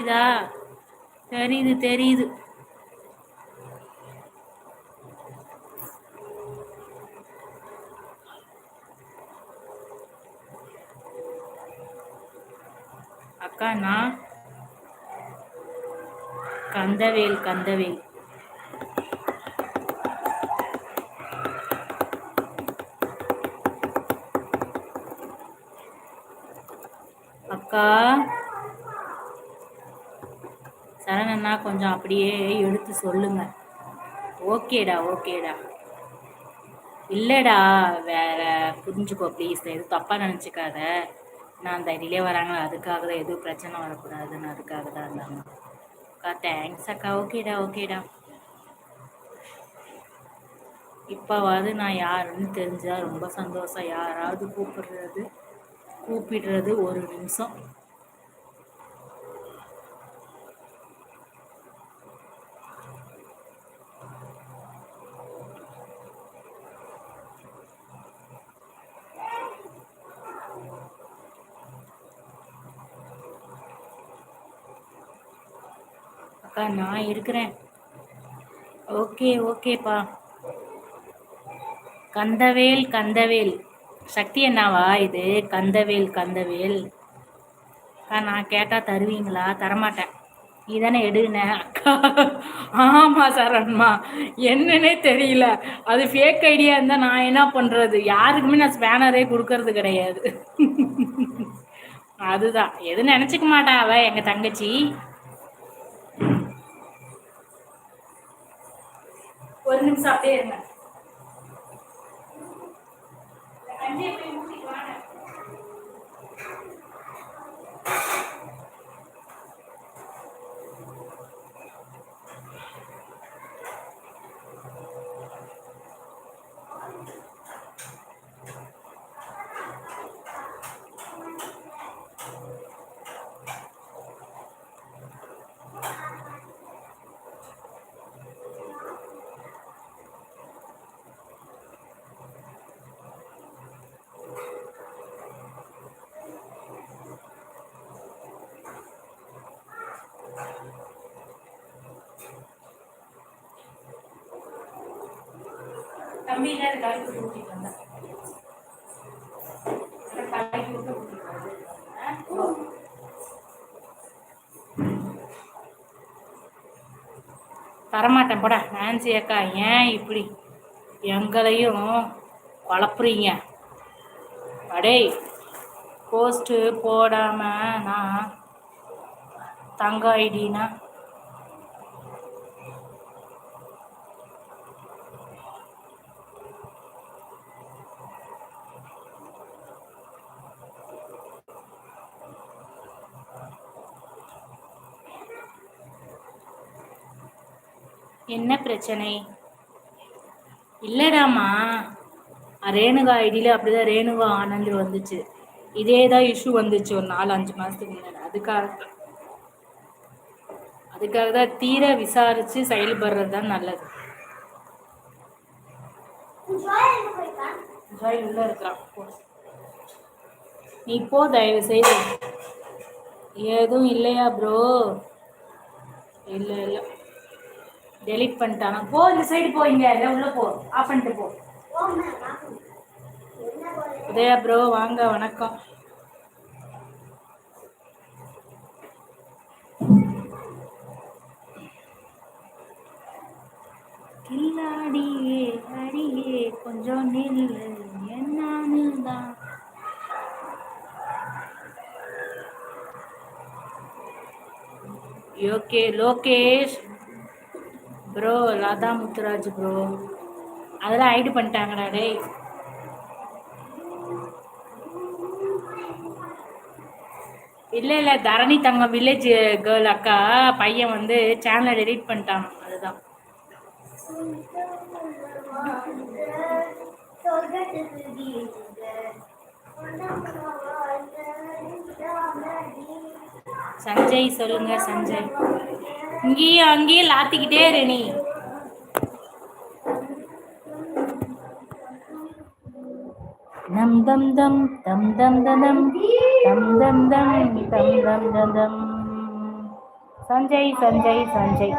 இதா தெரியுது தெரியுது. அக்கா நான் கந்தவேல் கந்தவேல். அக்கா சரணண்ணா கொஞ்சம் அப்படியே எடுத்து சொல்லுங்க. ஓகேடா ஓகேடா. இல்லைடா, வேற புரிஞ்சுக்கோ ப்ளீஸ், எதுவும் தப்பாக நினச்சிக்காத. நான் அந்த டிலே வராங்க, அதுக்காக தான் எதுவும் பிரச்சனை வரக்கூடாதுன்னு, அதுக்காக தான் இருந்தாங்க. அக்கா தேங்க்ஸ் அக்கா. ஓகேடா ஓகேடா. இப்போவாது நான் யாருன்னு தெரிஞ்சா ரொம்ப சந்தோஷம். யாராவது கூப்பிடுறது ஒரு நிமிஷம். அக்கா நான் இருக்கிறேன். ஓகே ஓகேப்பா. கந்தவேல் கந்தவேல். சக்தி என்னவா இது? கந்தவேல் கந்தவேல். அக்கா நான் கேட்டால் தருவீங்களா? தரமாட்டேன். நீதானே எடுன அக்கா. ஆமா சரண்மா, என்னன்னே தெரியல. அது ஃபேக் ஐடியா இருந்தா நான் என்ன பண்றது? யாருக்குமே நான் ஸ்பேனரே கொடுக்கறது கிடையாது. அதுதான் எதுவும் நினைச்சுக்க மாட்டா அவ எங்க தங்கச்சி. ஒரு நிமிஷம் அப்படியே இருங்க. தம்பி ஊட்டிட்டு வந்தேன். தரமாட்டேன் போட. நான்சி அக்கா ஏன் இப்படி எங்களையும் குழப்புறீங்க? அடே போஸ்ட்டு போடாம நான் தங்க ஐடினா என்ன பிரச்சனை? இல்லடாமா, ரேணுகா ஐடியில் அப்படிதான் ரேணுகா ஆனந்த் வந்துச்சு. இதே தான் இஷ்யூ வந்துச்சு ஒரு 4-5 மாதத்துக்கு முன்னாடி. அதுக்காக தான் தீர விசாரித்து செயல்படுறது தான் நல்லது. உள்ள இருக்கிறான். நீ போ தயவு செய்து. எதுவும் இல்லையா ப்ரோ? இல்லை இல்லை, டெலிட் பண்ணிட்டானா? போ இந்த சைடு போ, இங்க உள்ள போ, ஆஃப் பண்ணிட்டு போ. உதயா ப்ரோ வாங்க, வணக்கம். கில்லாடியே அடியே கொஞ்சம் நில்லு என்னன்னு தான். Okay Lokesh bro, Latha Muthuraj bro, அதெல்லாம் ஐடி பண்ணிட்டாங்கடா டேய். இல்லை இல்லை, தரணி தங்க வில்லேஜ் கேர்ள் அக்கா பையன் வந்து சேனலை டெலீட் பண்ணிட்டான். அதுதான். சஞ்சய் சொல்லுங்க சஞ்சய். இங்கேயும் அங்கேயும் லாத்திக்கிட்டே இரு நீ. நம் தம் தம் தம் தம் தம் தம் தம் தம் தம் தம் தம் தம். சஞ்சய் சஞ்சய் சஞ்சய்